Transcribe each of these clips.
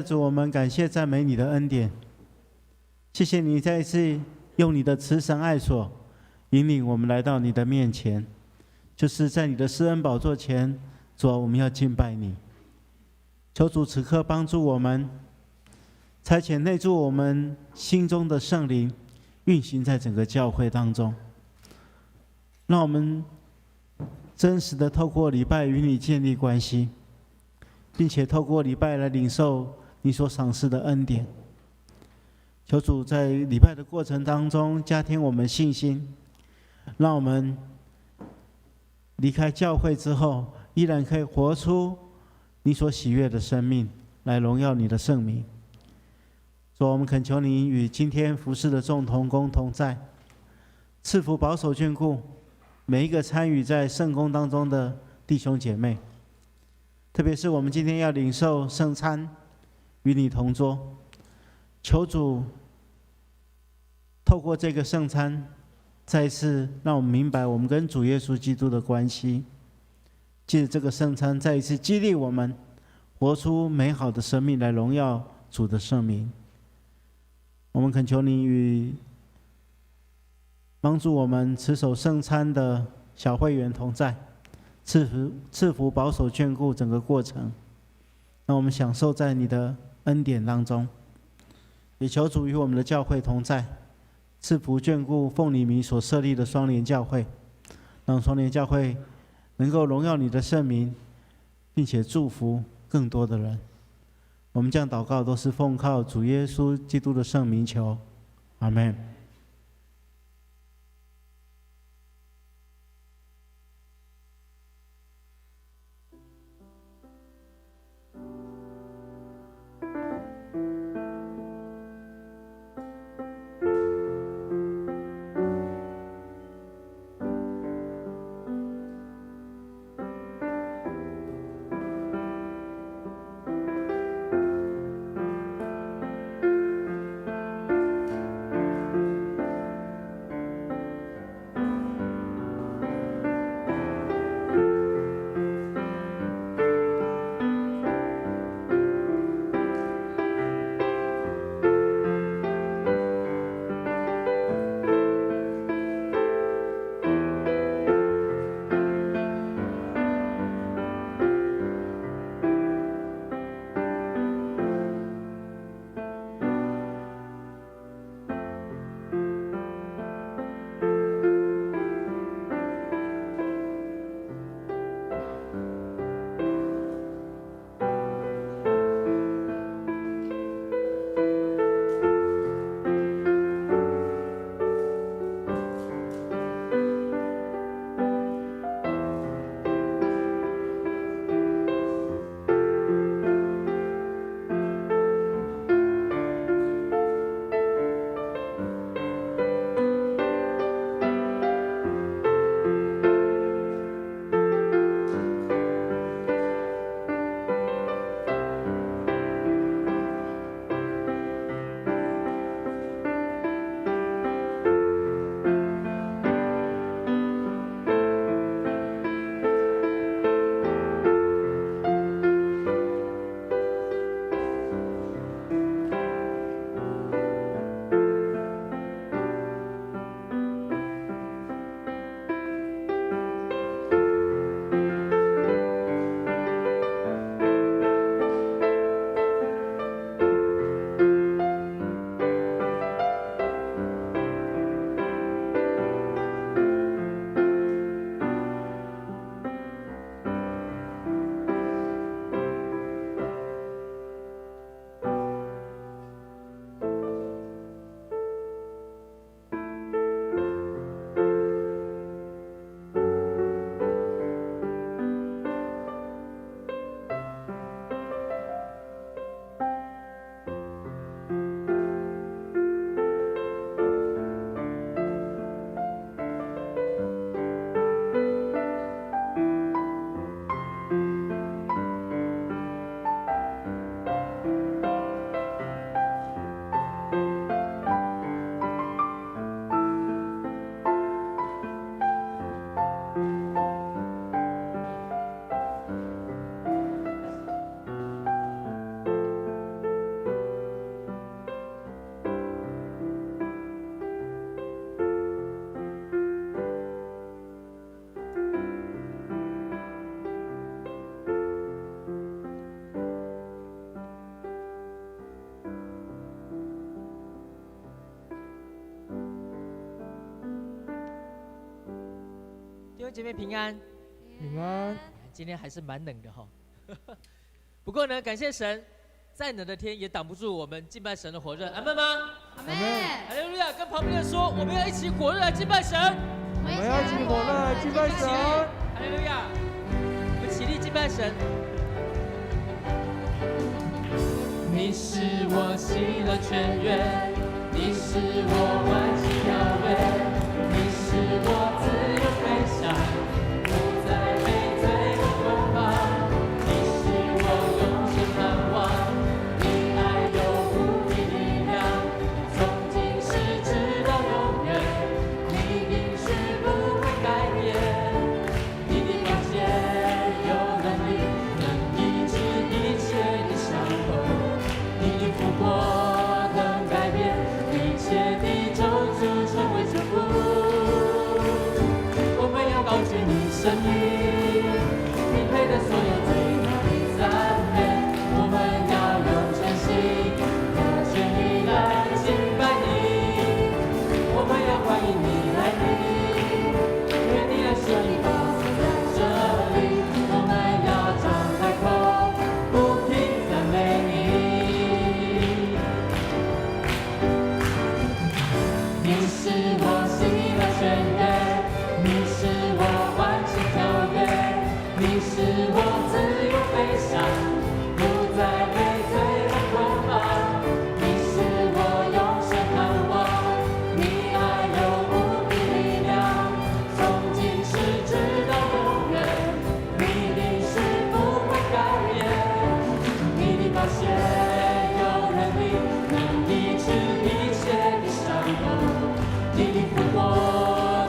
主，我们感谢赞美你的恩典，谢谢你再一次用你的慈神爱所引领我们来到你的面前，就是在你的施恩宝座前，主啊，我们要敬拜你。求主此刻帮助我们，差遣内住我们心中的圣灵，运行在整个教会当中，让我们真实的透过礼拜与你建立关系，并且透过礼拜来领受你所赏赐的恩典。求主在礼拜的过程当中加添我们信心，让我们离开教会之后，依然可以活出你所喜悦的生命，来荣耀你的圣名。主，我们恳求你与今天服侍的众同工同在，赐福保守眷顾每一个参与在圣工当中的弟兄姐妹，特别是我们今天要领受圣餐，与你同桌，求主透过这个圣餐，再一次让我们明白我们跟主耶稣基督的关系，借着这个圣餐再一次激励我们活出美好的生命，来荣耀主的圣名。我们恳求你与帮助我们持守圣餐的小会员同在，赐福保守眷顾整个过程，让我们享受在你的恩典当中。也求主与我们的教会同在，赐福眷顾奉你名所设立的双联教会，让双联教会能够荣耀你的圣名，并且祝福更多的人。我们这样祷告都是奉靠主耶稣基督的圣名求，阿们。兄姐妹平安，平安。今天还是蛮冷的哈，不过呢，感谢神，再冷的天也挡不住我们敬拜神的火热，阿们吗？阿们。哈利路亚！跟旁边的说，我们要一起火热来敬拜神。我们要一起火热来敬拜神。哈利路亚！我们起立敬拜神。你是我喜乐泉源，你是我万喜跳跃，你是我自由飞翔，不再被罪恶捆绑。你是我永生盼望，你爱有无比力量，从今世直到永远，你应许不会改变。你的宝血有能力，能医治一切的伤口。你的复活能改变一切的咒诅，成为祝福。我们要高举你生命，你配得所有最大的赞美。我们要用全心和全意来敬拜你。我们要欢迎你来临，愿你的生命宝座在这里。我们要张开口，不停赞美你。你是我喜乐泉源，你是我万喜跳跃，你是我自由飞翔，不再被罪恶捆绑。你是我永生盼望，你爱有无比力量，从今世直到永远，你的是不会改变。你的宝血有能力，能医治一切的伤口。你的复活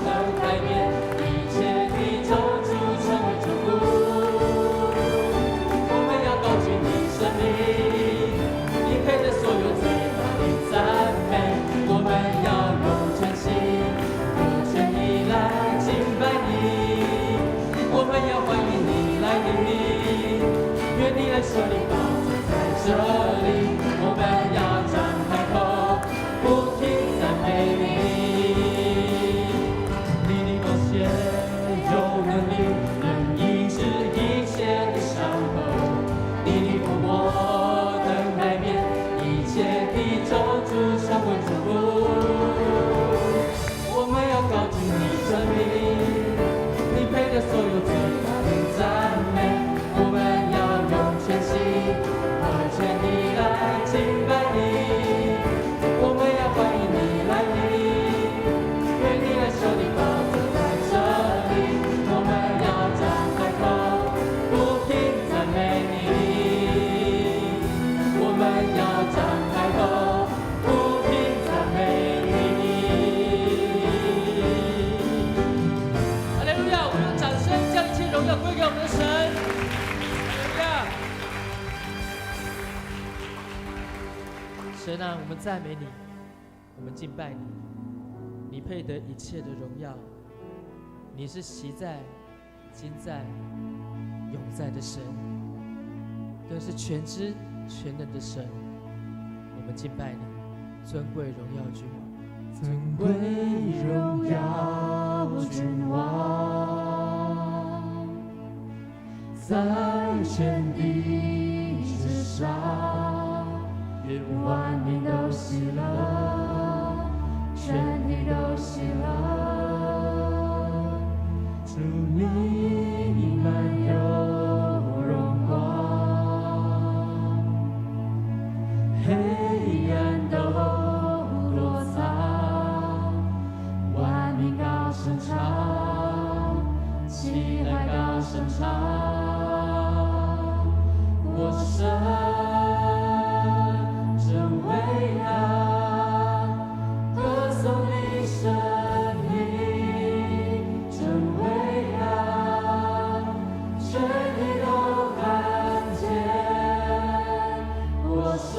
能改变一切的咒诅，成为祝福。我们要高举你生命，你配得所有最大的赞美。我们要用全心和全意来敬拜你。我们要欢迎你来临，愿你的手里宝座在这里。我们要张开口，不停赞美你。有能力能医治一切的伤口，你的复活能改变一切的咒诅，成为祝福。我们要高举你生命，你配得所有最大的赞美。我们要用全心和全意来敬拜你。我们要欢迎你来临，愿你的手里宝座在这里。我们要张开口，不停赞美你。我们要张开口，不停赞美你。哈利路亚！我们用掌声将一切荣耀归给我们的神。哈利路亚！神啊，我们赞美你，我们敬拜你，你配得一切的荣耀。你是昔在、今在、永在的神，更是全知全能的神。我们敬拜你，尊贵荣耀君王，尊贵荣耀君王，在全地之上，愿万民都喜乐，全地都喜乐。主你满有荣光，黑暗都躲藏，万民高声唱，起来高声唱，我神真伟大，歌颂你生命真伟大，全地都看见我神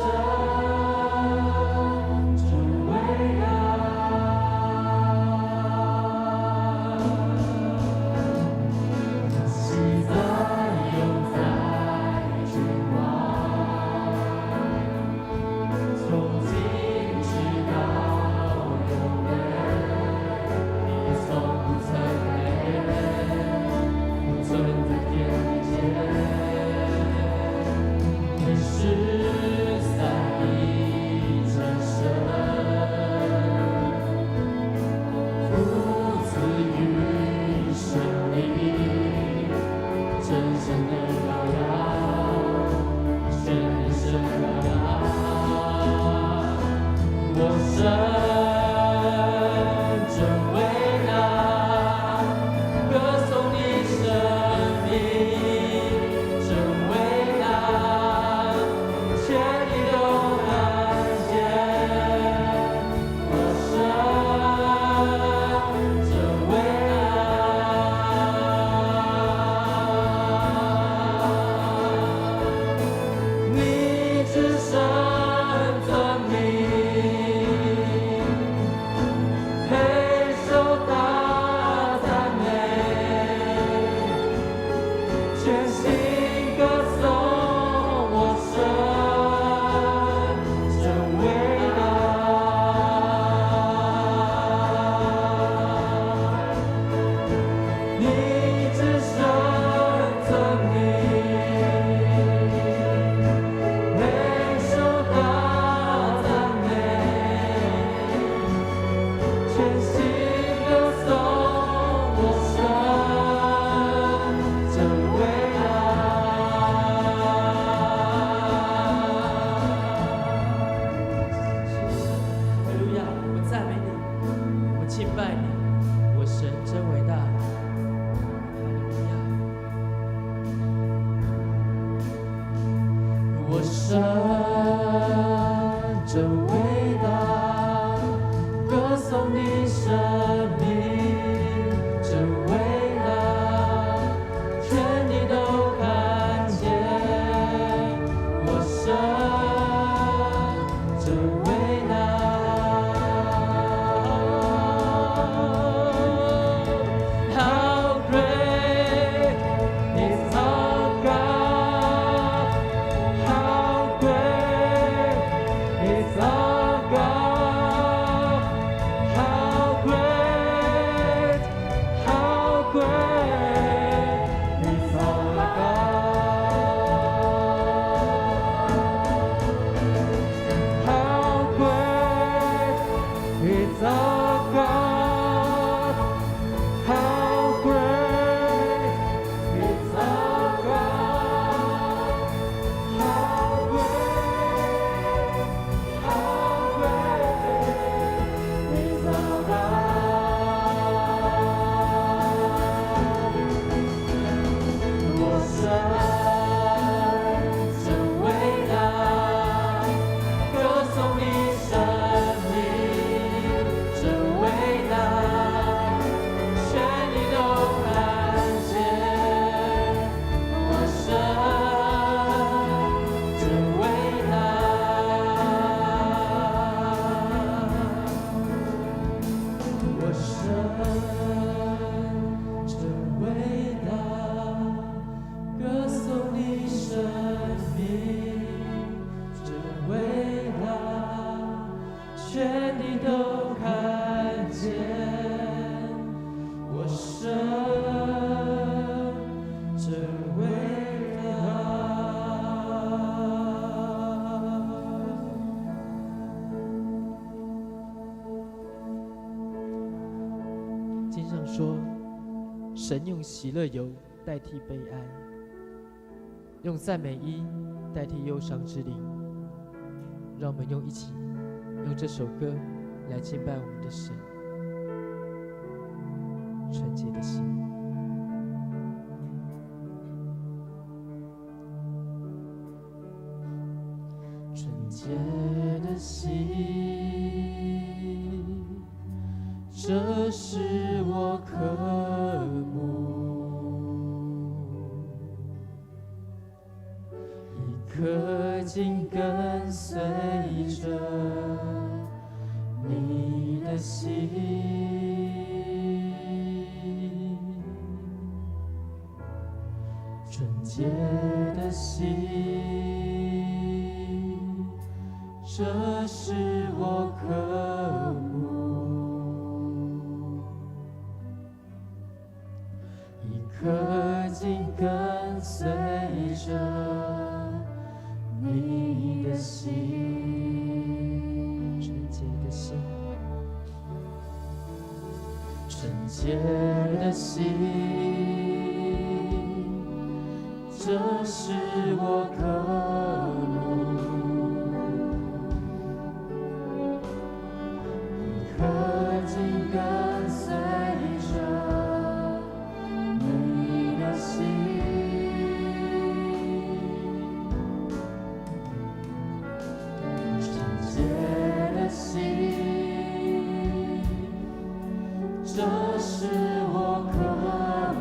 全地都看见我神真伟大。经上说，神用喜乐油代替悲哀，用赞美衣代替忧伤之灵。让我们一起用这首歌来敬拜我们的神，纯洁的心。纯洁的心，这是我渴慕，一颗心跟随着你的心，纯洁的心，这是我渴慕，一颗心跟随着你的心，纯洁的心，纯洁的心，这是我渴慕，一颗心跟随着你的心。心，这是我渴慕，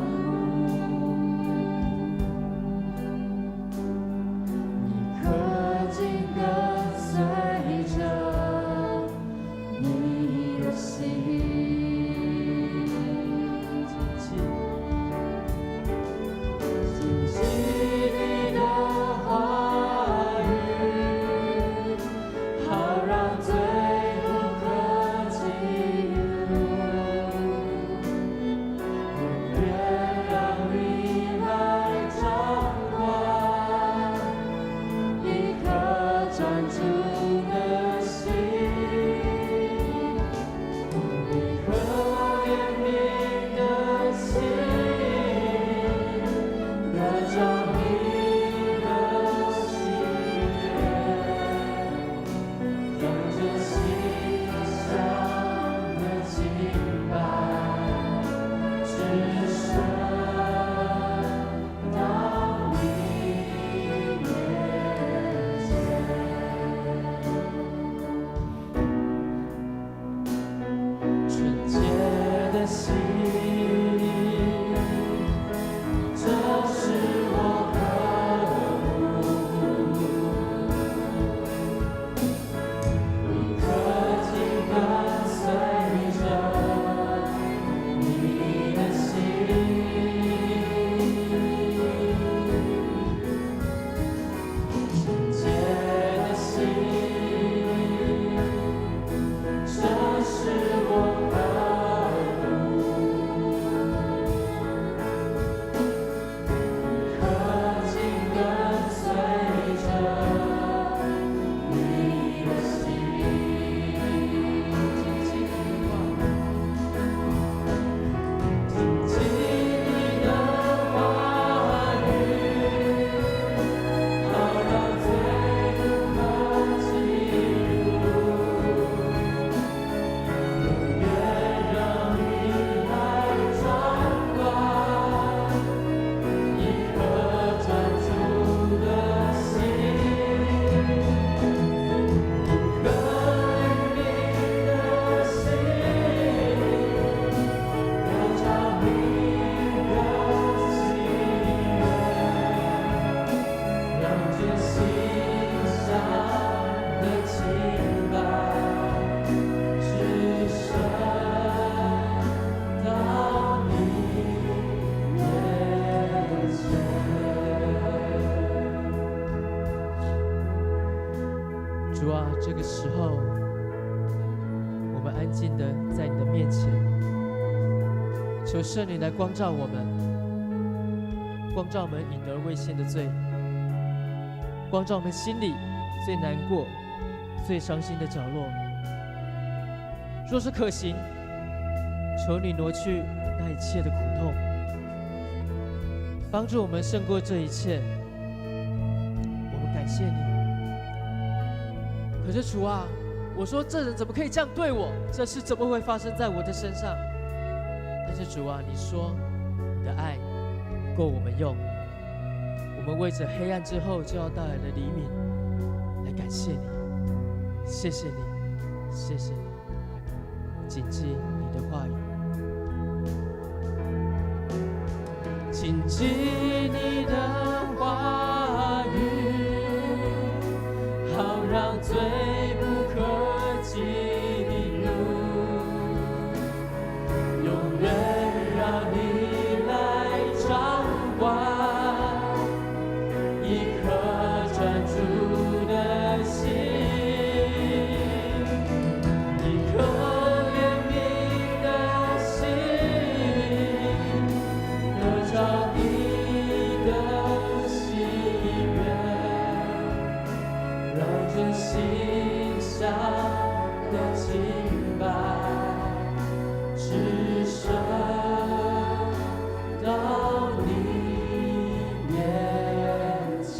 一颗心跟随着你的心，谨记你的话语，好让最主啊，这个时候们安静的在你的面前，求圣灵来光照我们，光照我们隐而未现的罪，光照我们心里最难过、最伤心的角落。若是可行，求你挪去那一切的苦痛，帮助我们胜过这一切。我们感谢你。可是主啊，我说这人怎么可以这样对我？这事怎么会发生在我的身上？但是主啊，你说你的爱够我们用，我们为着黑暗之后就要带来的黎明来感谢你，谢谢你，谢谢你。谨记你的话语，谨记你的话语，好让最不可及的路，永远让你来掌管，一颗专注的心，一颗怜悯的心，得着你的喜悦，让这心上的敬拜只剩到你面前，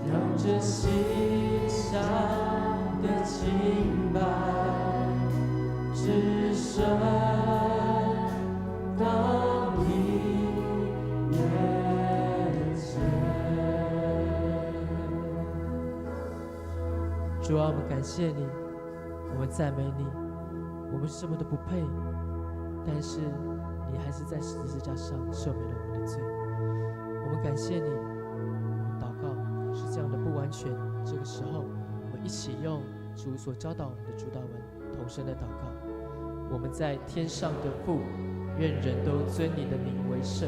让这心上的敬拜只剩到你面前。主啊，我们感谢你，我们赞美你，我们是这么的不配，但是你还是在十字架上赦免了我们的罪。我们感谢你，我们祷告是这样的不完全。这个时候，我们一起用主所教导我们的主祷文同声的祷告。我们在天上的父，愿人都尊你的名为圣，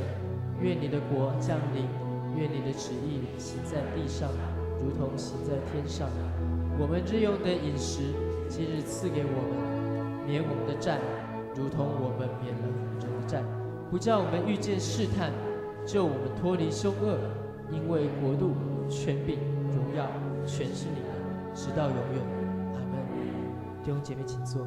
愿你的国降临，愿你的旨意行在地上，如同行在天上。我们日用的饮食，今日赐给我们，免我们的债，如同我们免了人的债，不叫我们遇见试探，救我们脱离凶恶。因为国度、权柄、荣耀，全是你的，直到永远。阿门。弟兄姐妹，请坐。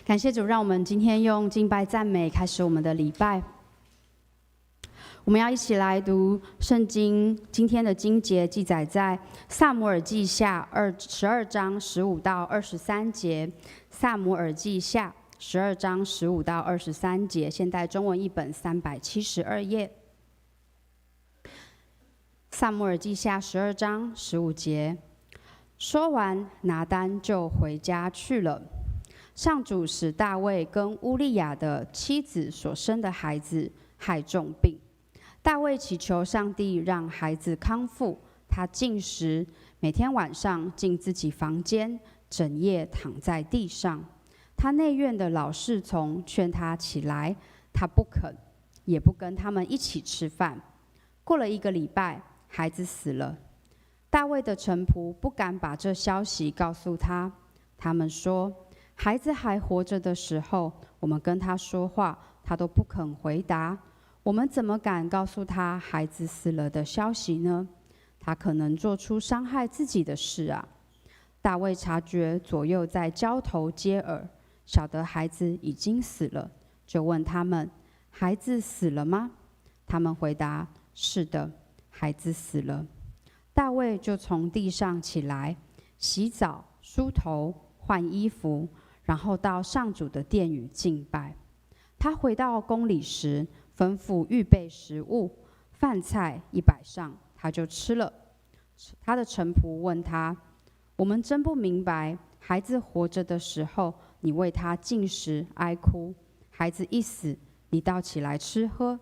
感谢主，让我们今天用敬拜赞美开始我们的礼拜。我们要一起来读圣经，今天的经节记载在撒母耳记下12章15到23节。撒母耳记下12章15到23节，现代中文译本372页。撒母耳记下12章15节，说完，拿单就回家去了。上主使大卫跟乌利亚的妻子所生的孩子害重病，大卫祈求上帝让孩子康复。他禁食，每天晚上进自己房间，整夜躺在地上。他内院的老侍从劝他起来，他不肯，也不跟他们一起吃饭。过了1个礼拜，孩子死了。大卫的臣仆不敢把这消息告诉他，他们说，孩子还活着的时候，我们跟他说话，他都不肯回答。我们怎么敢告诉他孩子死了的消息呢？他可能做出伤害自己的事啊！大卫察觉左右在交头接耳，晓得孩子已经死了，就问他们：孩子死了吗？他们回答：是的，孩子死了。大卫就从地上起来，洗澡、梳头、换衣服，然后到上主的殿宇敬拜。他回到宫里时，吩咐预备食物，饭菜一摆上，他就吃了。他的臣仆问他：我们真不明白，孩子活着的时候，你为他禁食哀哭，孩子一死，你倒起来吃喝。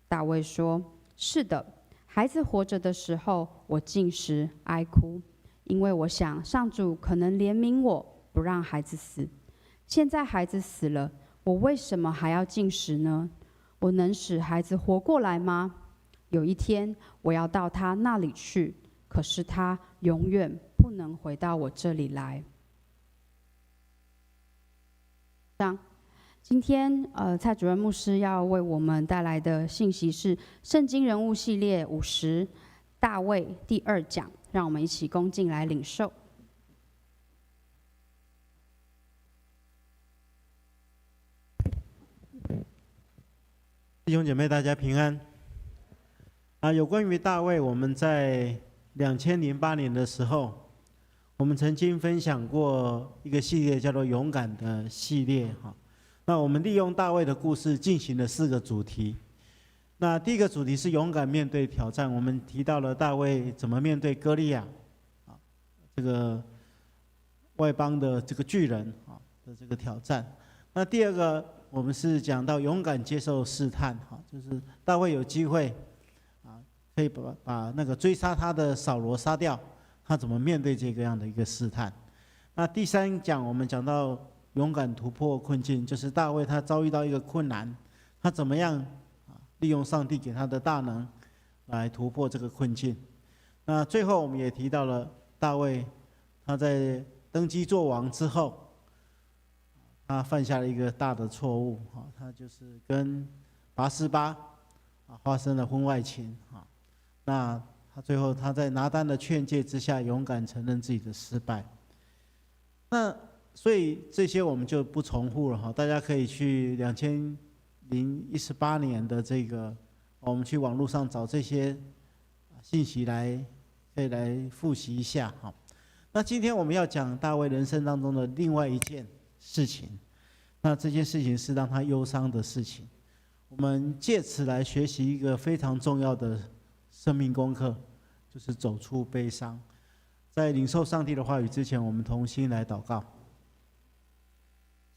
大卫说：是的，孩子活着的时候，我禁食哀哭，因为我想上主可能怜悯我，不让孩子死。现在孩子死了，我为什么还要进食呢？我能使孩子活过来吗？有一天我要到他那里去，可是他永远不能回到我这里来。今天蔡主任牧师要为我们带来的信息是《圣经人物系列50大卫第2讲》，让我们一起恭敬来领受。弟兄姐妹，大家平安。有关于大卫，我们在2008年的时候，我们曾经分享过一个系列，叫做“勇敢”的系列哈。那我们利用大卫的故事进行了4个主题。那第一个主题是勇敢面对挑战，我们提到了大卫怎么面对歌利亚，这个外邦的这个巨人的这个挑战。那第二个，我们是讲到勇敢接受试探，就是大卫有机会可以把那个追杀他的扫罗杀掉，他怎么面对这个样的一个试探。那第3讲我们讲到勇敢突破困境，就是大卫他遭遇到一个困难，他怎么样利用上帝给他的大能来突破这个困境。那最后我们也提到了大卫他在登基做王之后，他犯下了一个大的错误，他就是跟拔示巴发生了婚外情。那他最后他在拿单的劝诫之下，勇敢承认自己的失败。那所以这些我们就不重复了，大家可以去2018年的这个，我们去网络上找这些信息可以来复习一下。那今天我们要讲大卫人生当中的另外一件事情，那这件事情是让他忧伤的事情。我们借此来学习一个非常重要的生命功课，就是走出悲伤。在领受上帝的话语之前，我们同心来祷告。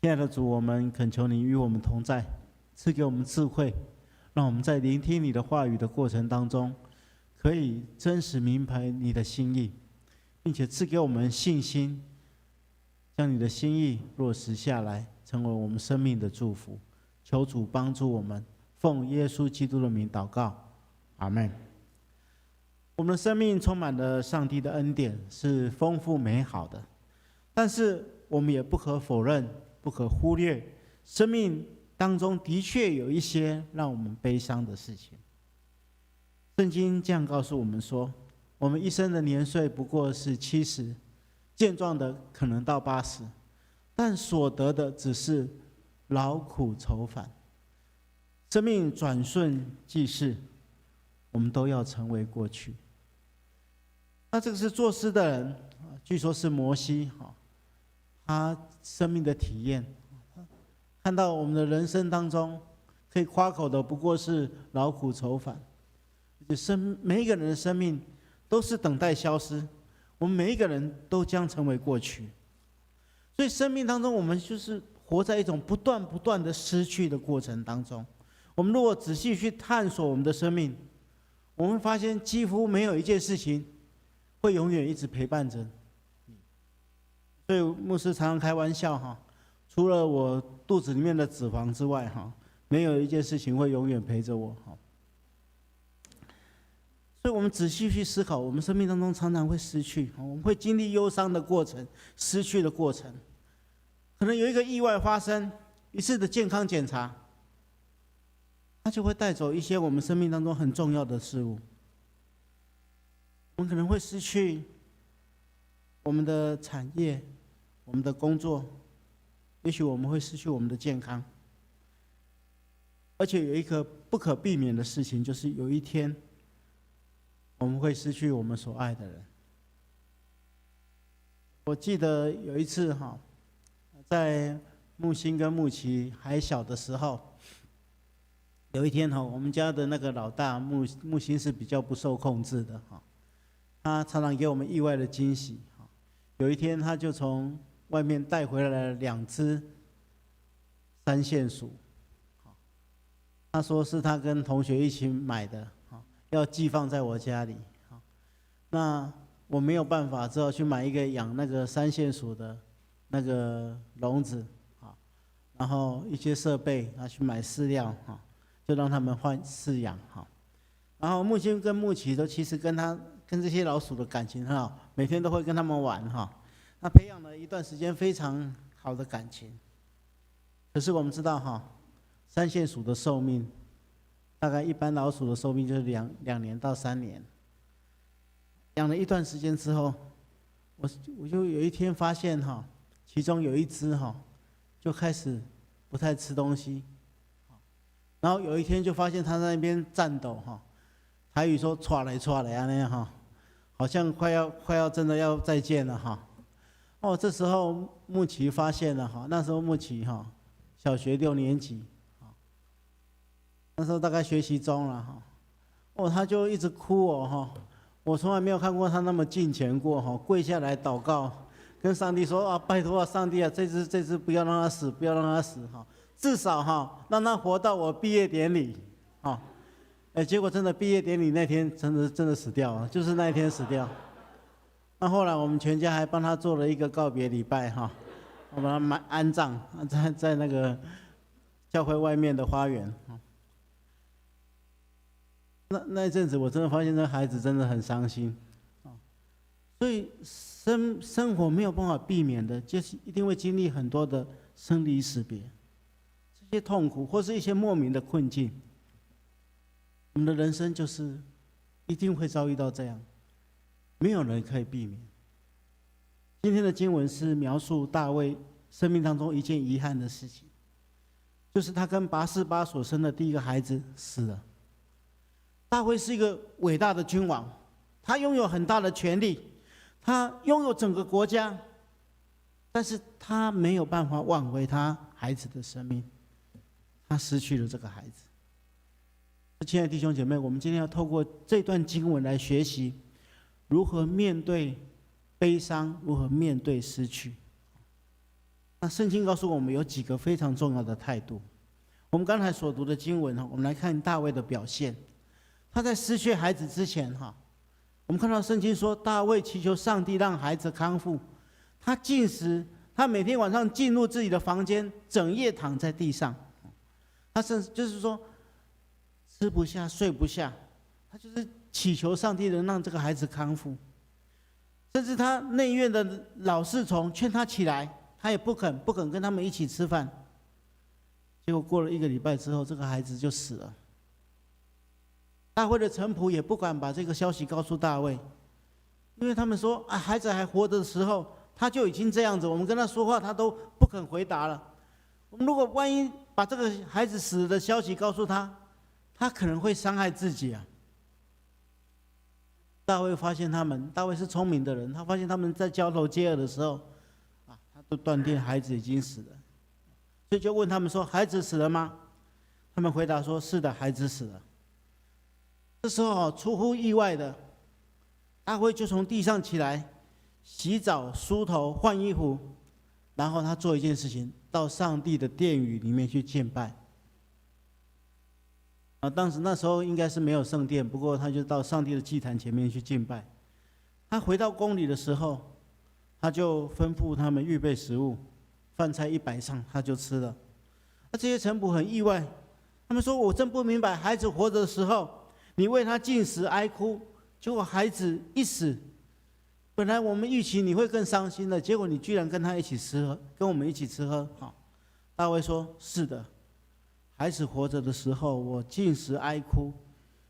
亲爱的主，我们恳求你与我们同在，赐给我们智慧，让我们在聆听你的话语的过程当中，可以真实明白你的心意，并且赐给我们信心，将你的心意落实下来，成为我们生命的祝福。求主帮助我们，奉耶稣基督的名祷告，阿们。我们的生命充满了上帝的恩典，是丰富美好的，但是我们也不可否认，不可忽略，生命当中的确有一些让我们悲伤的事情。圣经这样告诉我们说，我们一生的年岁不过是70，健壮的可能到80，但所得的只是劳苦愁烦。生命转瞬即逝，我们都要成为过去。那这个是作诗的人，据说是摩西，他生命的体验，看到我们的人生当中，可以夸口的不过是劳苦愁烦。每一个人的生命都是等待消失，我们每一个人都将成为过去。所以生命当中，我们就是活在一种不断的失去的过程当中。我们如果仔细去探索我们的生命，我们会发现几乎没有一件事情会永远一直陪伴着你。所以牧师常常开玩笑，除了我肚子里面的脂肪之外，没有一件事情会永远陪着我。所以我们仔细去思考，我们生命当中常常会失去，我们会经历忧伤的过程，失去的过程。可能有一个意外发生，一次的健康检查，它就会带走一些我们生命当中很重要的事物。我们可能会失去我们的产业，我们的工作，也许我们会失去我们的健康。而且有一个不可避免的事情，就是有一天我们会失去我们所爱的人。我记得有一次在木星跟木奇还小的时候，有一天我们家的那个老大木星是比较不受控制的，他常常给我们意外的惊喜。有一天他就从外面带回来了2只3线鼠，他说是他跟同学一起买的，要寄放在我家里。那我没有办法，只好去买一个养那个3线鼠的那个笼子，然后一些设备，去买饲料哈，就让他们换饲养哈。然后木星跟木奇都其实跟这些老鼠的感情很好，每天都会跟他们玩哈。那培养了一段时间非常好的感情。可是我们知道哈，三线鼠的寿命，大概一般老鼠的寿命就是2年到3年。养了一段时间之后，我就有一天发现哈，其中有一只哈，就开始不太吃东西，然后有一天就发现它在那边颤抖哈，台语说唰来唰来啊那样哈，好像快要真的要再见了哈。哦，这时候木奇发现了哈，那时候木奇哈小学6年级，那时候大概学习中了哈。哦，他就一直哭哦哈。我从来没有看过他那么敬虔过哈，跪下来祷告，跟上帝说啊，拜托啊，上帝啊，这只不要让他死，不要让他死哈，至少哈让他活到我毕业典礼，啊，结果真的毕业典礼那天真的死掉了，就是那一天死掉。那后来我们全家还帮他做了一个告别礼拜哈，我把他安葬在那个教会外面的花园。那一阵子，我真的发现这孩子真的很伤心，所以生活没有办法避免的，就是一定会经历很多的生离死别，这些痛苦或是一些莫名的困境。我们的人生就是一定会遭遇到这样，没有人可以避免。今天的经文是描述大卫生命当中一件遗憾的事情，就是他跟拔示巴所生的第一个孩子死了。大卫是一个伟大的君王，他拥有很大的权力，他拥有整个国家，但是他没有办法挽回他孩子的生命，他失去了这个孩子。亲爱的弟兄姐妹，我们今天要透过这段经文来学习如何面对悲伤，如何面对失去。那圣经告诉我们有几个非常重要的态度。我们刚才所读的经文，我们来看大卫的表现。他在失去孩子之前，我们看到圣经说，大卫祈求上帝让孩子康复。他禁食，他每天晚上进入自己的房间，整夜躺在地上。他甚至就是说，吃不下，睡不下，他就是祈求上帝能让这个孩子康复。甚至他内院的老侍从劝他起来，他也不肯跟他们一起吃饭。结果过了1个礼拜之后，这个孩子就死了。大卫的臣仆也不敢把这个消息告诉大卫，因为他们说啊，孩子还活着的时候，他就已经这样子，我们跟他说话，他都不肯回答了。我们如果万一把这个孩子死了的消息告诉他，他可能会伤害自己啊。大卫发现大卫是聪明的人，他发现他们在交头接耳的时候，他都断定孩子已经死了，所以就问他们说：“孩子死了吗？”他们回答说：“是的，孩子死了。”这时候出乎意外的，大卫就从地上起来，洗澡、梳头、换衣服，然后他做一件事情，到上帝的殿宇里面去敬拜。那时候应该是没有圣殿，不过他就到上帝的祭坛前面去敬拜。他回到宫里的时候，他就吩咐他们预备食物，饭菜一摆上，他就吃了。这些臣仆很意外，他们说：“我真不明白，孩子活着的时候，你为他禁食哀哭，结果孩子一死，本来我们预期你会更伤心的，结果你居然跟他一起吃喝，跟我们一起吃喝。”大卫说：“是的，孩子活着的时候，我禁食哀哭，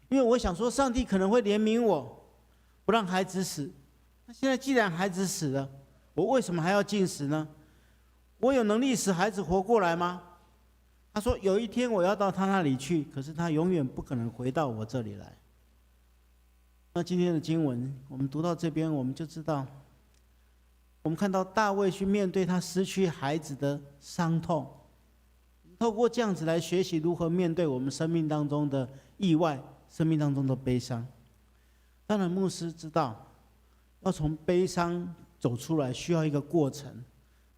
因为我想说上帝可能会怜悯我，不让孩子死。那现在既然孩子死了，我为什么还要禁食呢？我有能力使孩子活过来吗？”他说：“有一天我要到他那里去，可是他永远不可能回到我这里来。”那今天的经文，我们读到这边，我们就知道，我们看到大卫去面对他失去孩子的伤痛，透过这样子来学习如何面对我们生命当中的意外，生命当中的悲伤。当然，牧师知道，要从悲伤走出来，需要一个过程，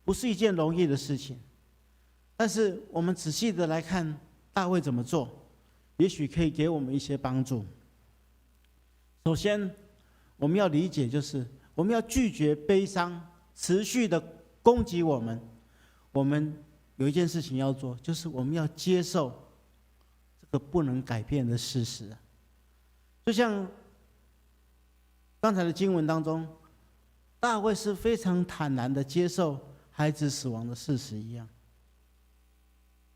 不是一件容易的事情。但是我们仔细的来看大卫怎么做，也许可以给我们一些帮助。首先，我们要理解，就是我们要拒绝悲伤持续的攻击我们。我们有一件事情要做，就是我们要接受这个不能改变的事实。就像刚才的经文当中，大卫是非常坦然的接受孩子死亡的事实一样。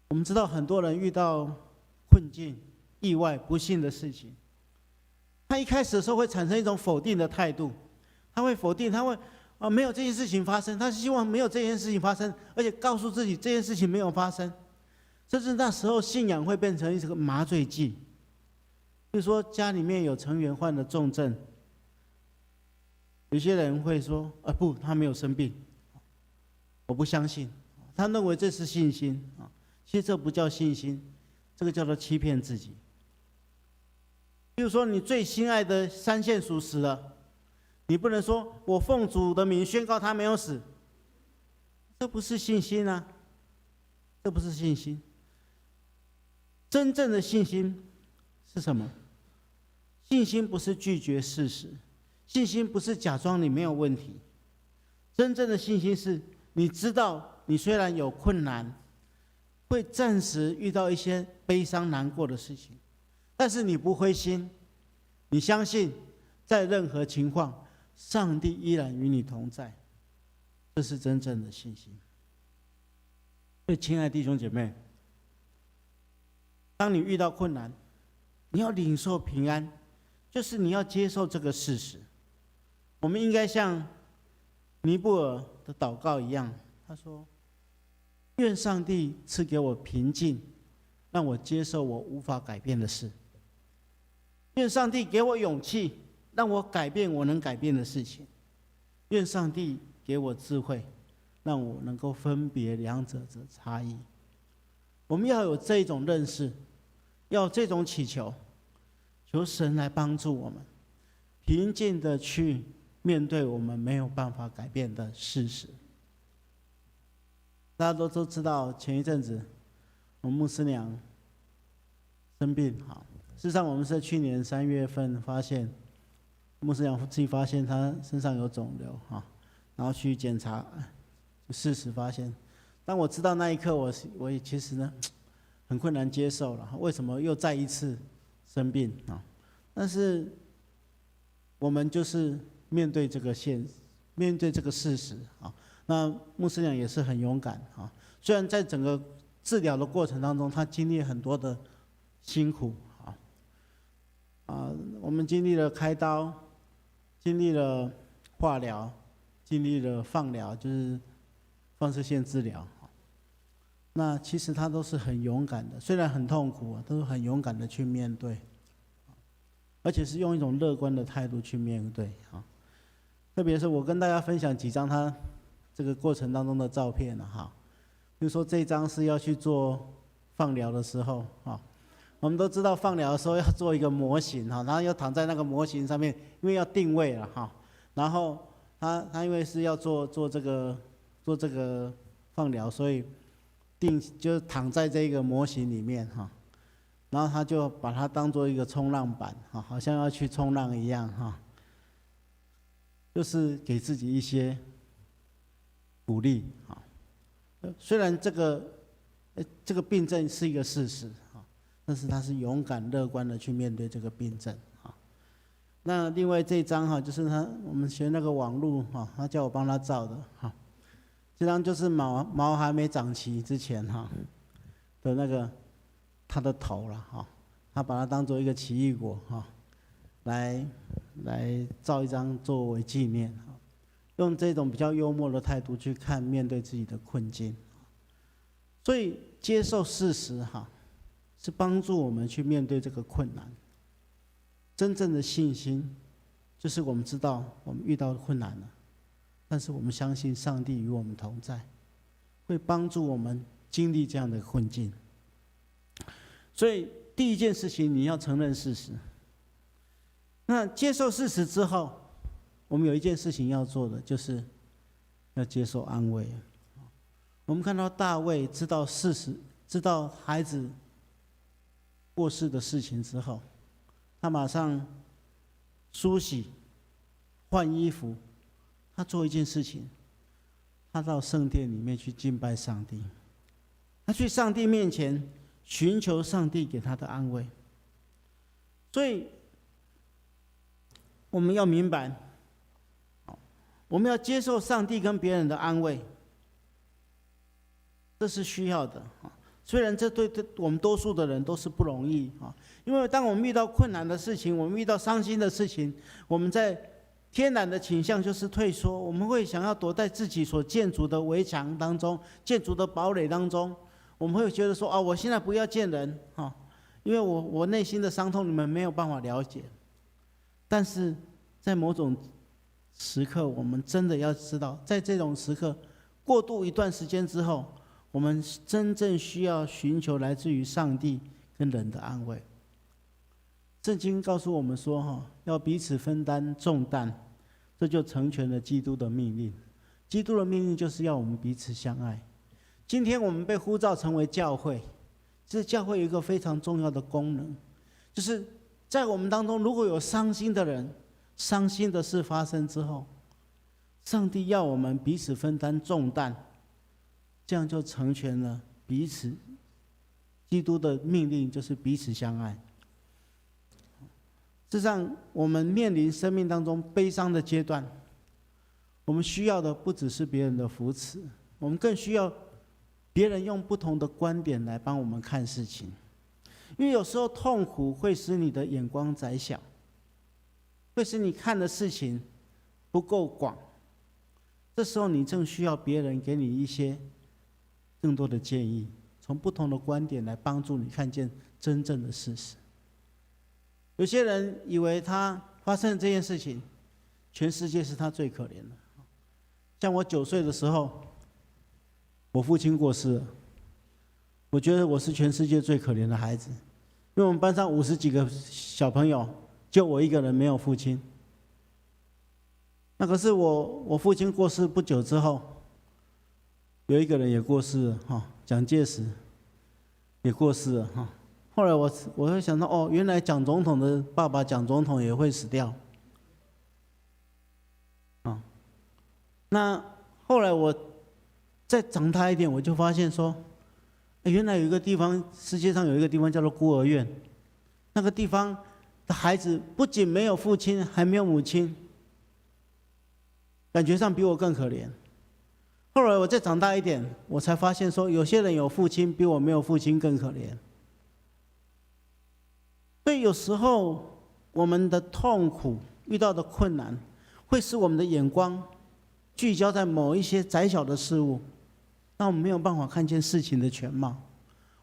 我们知道很多人遇到困境、意外、不幸的事情，他一开始的时候会产生一种否定的态度，他会否定，他会没有这件事情发生，他希望没有这件事情发生，而且告诉自己这件事情没有发生，甚至那时候信仰会变成一个麻醉剂。比如说家里面有成员患了重症，有些人会说不，他没有生病，我不相信，他认为这是信心啊，其实这不叫信心，这个叫做欺骗自己。比如说你最心爱的三线鼠死了，你不能说我奉主的名宣告他没有死，这不是信心啊，这不是信心。真正的信心是什么？信心不是拒绝事实，信心不是假装你没有问题，真正的信心是你知道你虽然有困难，会暂时遇到一些悲伤难过的事情，但是你不灰心，你相信在任何情况上帝依然与你同在，这是真正的信心。所以亲爱的弟兄姐妹，当你遇到困难，你要领受平安，就是你要接受这个事实。我们应该像尼布尔的祷告一样，他说：愿上帝赐给我平静，让我接受我无法改变的事。愿上帝给我勇气，让我改变我能改变的事情。愿上帝给我智慧，让我能够分别两者的差异。我们要有这种认识，要有这种祈求，求神来帮助我们，平静的去面对我们没有办法改变的事实。大家都知道，前一阵子我们牧师娘生病，事实上我们是在去年3月份发现，牧师娘自己发现她身上有肿瘤，然后去检查，事实发现。当我知道那一刻，我也其实呢很困难接受了，为什么又再一次生病啊？但是我们就是面对这个面对这个事实啊。那牧师娘也是很勇敢啊，虽然在整个治疗的过程当中，他经历很多的辛苦我们经历了开刀，经历了化疗，经历了放疗，就是放射线治疗。那其实他都是很勇敢的，虽然很痛苦都是很勇敢的去面对，而且是用一种乐观的态度去面对特别是我跟大家分享几张他这个过程当中的照片比如说这张是要去做放疗的时候我们都知道放疗的时候要做一个模型然后要躺在那个模型上面，因为要定位了然后他因为是要做这个放疗，所以就躺在这个模型里面然后他就把它当做一个冲浪板好像要去冲浪一样就是给自己一些鼓励虽然这个病症是一个事实但是他是勇敢乐观的去面对这个病症那另外这一张就是我们学那个网路他叫我帮他照的这张就是毛还没长齐之前的那个他的头了他把它当做一个奇异果来照一张作为纪念用这种比较幽默的态度去看面对自己的困境。所以接受事实是帮助我们去面对这个困难。真正的信心就是我们知道我们遇到困难了，但是我们相信上帝与我们同在，会帮助我们经历这样的困境。所以第一件事情，你要承认事实。那接受事实之后，我们有一件事情要做的，就是要接受安慰。我们看到大卫知道事实，知道孩子过世的事情之后，他马上梳洗、换衣服，他做一件事情，他到圣殿里面去敬拜上帝。他去上帝面前寻求上帝给他的安慰。所以我们要明白，我们要接受上帝跟别人的安慰，这是需要的。虽然这对我们多数的人都是不容易，因为当我们遇到困难的事情，我们遇到伤心的事情，我们在天然的倾向就是退缩，我们会想要躲在自己所建筑的围墙当中、建筑的堡垒当中。我们会觉得说我现在不要见人，因为我内心的伤痛你们没有办法了解。但是在某种时刻，我们真的要知道，在这种时刻过渡一段时间之后，我们真正需要寻求来自于上帝跟人的安慰。圣经告诉我们说，要彼此分担重担，这就成全了基督的命令。基督的命令就是要我们彼此相爱。今天我们被呼召成为教会，这教会有一个非常重要的功能，就是在我们当中如果有伤心的人、伤心的事发生之后，上帝要我们彼此分担重担，这样就成全了彼此。基督的命令就是彼此相爱。事实上，我们面临生命当中悲伤的阶段，我们需要的不只是别人的扶持，我们更需要别人用不同的观点来帮我们看事情。因为有时候痛苦会使你的眼光窄小，会使你看的事情不够广。这时候你正需要别人给你一些更多的建议，从不同的观点来帮助你看见真正的事实。有些人以为他发生这件事情，全世界是他最可怜的。像我9岁的时候，我父亲过世了，我觉得我是全世界最可怜的孩子，因为我们班上50几个小朋友，就我一个人没有父亲。那可是我父亲过世不久之后，有一个人也过世了，蒋介石也过世了。后来我会想到，原来蒋总统的爸爸蒋总统也会死掉。那后来我再长大一点，我就发现说，原来有一个地方，世界上有一个地方叫做孤儿院，那个地方的孩子不仅没有父亲，还没有母亲，感觉上比我更可怜。后来我再长大一点，我才发现说，有些人有父亲，比我没有父亲更可怜。所以有时候我们的痛苦、遇到的困难，会使我们的眼光聚焦在某一些窄小的事物，让我们没有办法看见事情的全貌。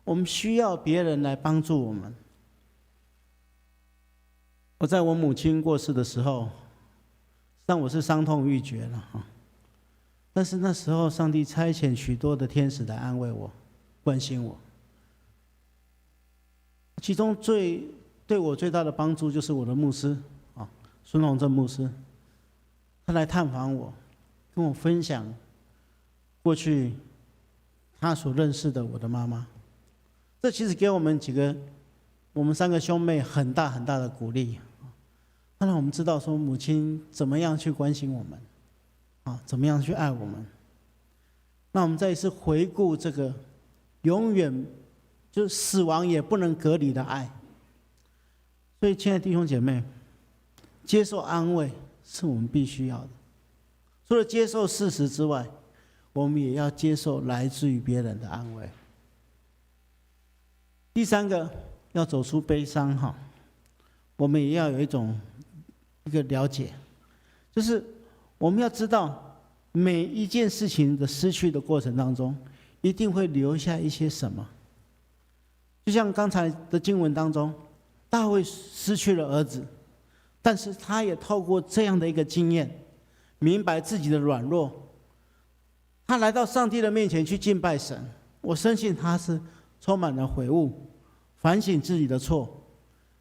我们需要别人来帮助我们。我在我母亲过世的时候，让我是伤痛欲绝了，但是那时候上帝差遣许多的天使来安慰我、关心我。其中对我最大的帮助就是我的牧师孙宏正牧师，他来探访我，跟我分享过去他所认识的我的妈妈。这其实给我们3个兄妹很大很大的鼓励，让我们知道说母亲怎么样去关心我们，怎么样去爱我们。那我们再一次回顾这个永远就是死亡也不能隔离的爱。所以，亲爱的弟兄姐妹，接受安慰是我们必须要的。除了接受事实之外，我们也要接受来自于别人的安慰。第3个，要走出悲伤，我们也要有一个了解，就是我们要知道每一件事情的失去的过程当中，一定会留下一些什么。就像刚才的经文当中，大卫失去了儿子，但是他也透过这样的一个经验，明白自己的软弱。他来到上帝的面前去敬拜神，我相信他是充满了悔悟，反省自己的错，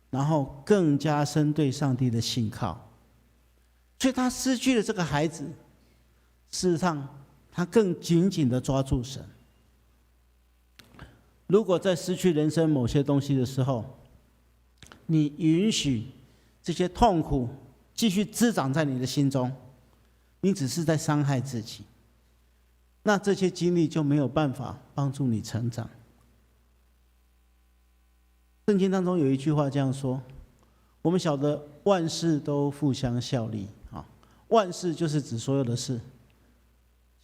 然后更加深对上帝的信靠。所以他失去了这个孩子，事实上他更紧紧地抓住神。如果在失去人生某些东西的时候，你允许这些痛苦继续滋长在你的心中，你只是在伤害自己。那这些经历就没有办法帮助你成长。圣经当中有一句话这样说：我们晓得万事都互相效力啊，万事就是指所有的事，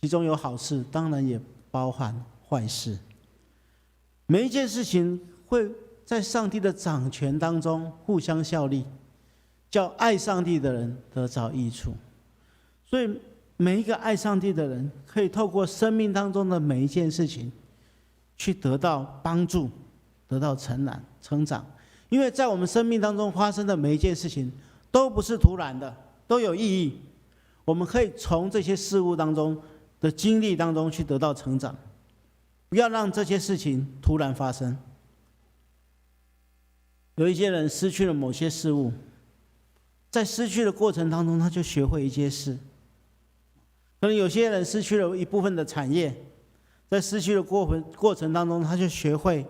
其中有好事，当然也包含坏事。每一件事情会在上帝的掌权当中互相效力，叫爱上帝的人得着益处。所以每一个爱上帝的人，可以透过生命当中的每一件事情，去得到帮助，得到成长。因为在我们生命当中发生的每一件事情，都不是突然的，都有意义。我们可以从这些事物当中的经历当中去得到成长，不要让这些事情突然发生。有一些人失去了某些事物，在失去的过程当中，他就学会一些事。可能有些人失去了一部分的产业，在失去的过程当中，他就学会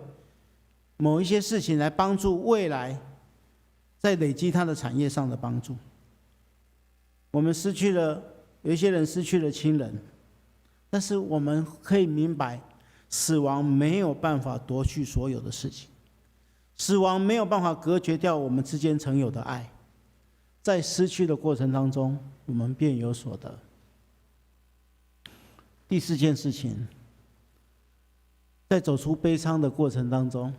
某一些事情来帮助未来在累积他的产业上的帮助。我们有一些人失去了亲人，但是我们可以明白，死亡没有办法夺去所有的事情，死亡没有办法隔绝掉我们之间曾有的爱。在失去的过程当中，我们便有所得。第四件事情，在走出悲伤的过程当中，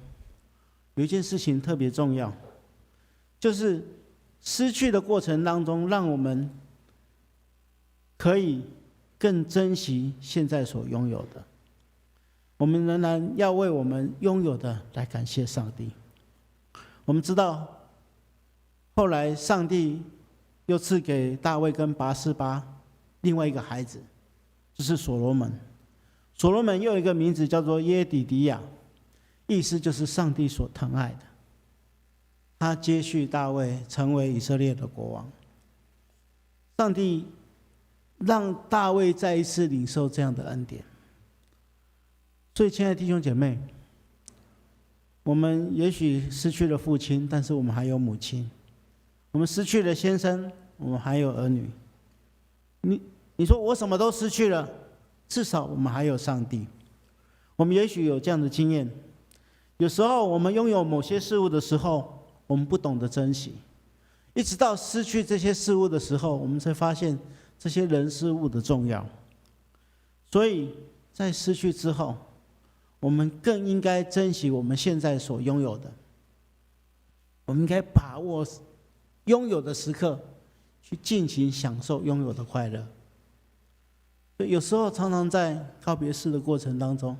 有一件事情特别重要，就是失去的过程当中，让我们可以更珍惜现在所拥有的。我们仍然要为我们拥有的来感谢上帝。我们知道，后来上帝又赐给大卫跟拔示巴另外一个孩子，就是所罗门。所罗门又有一个名字叫做耶底迪亚，意思就是上帝所疼爱的。他接续大卫成为以色列的国王。上帝让大卫再一次领受这样的恩典。所以亲爱的弟兄姐妹，我们也许失去了父亲，但是我们还有母亲；我们失去了先生，我们还有儿女。你说我什么都失去了，至少我们还有上帝。我们也许有这样的经验，有时候我们拥有某些事物的时候，我们不懂得珍惜，一直到失去这些事物的时候，我们才发现这些人事物的重要。所以在失去之后，我们更应该珍惜我们现在所拥有的。我们应该把握拥有的时刻，去尽情享受拥有的快乐。所以有时候常常在告别式的过程当中，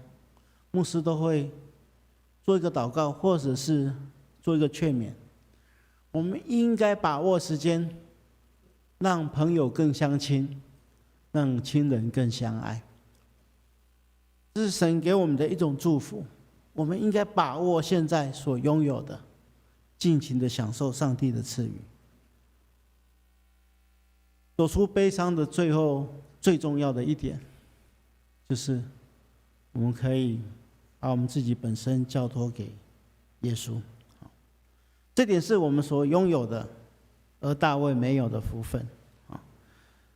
牧师都会做一个祷告，或者是做一个劝勉。我们应该把握时间，让朋友更相亲，让亲人更相爱。这是神给我们的一种祝福，我们应该把握现在所拥有的，尽情的享受上帝的赐予。走出悲伤的最后最重要的一点，就是我们可以把我们自己本身交托给耶稣。这点是我们所拥有的，而大卫没有的福分。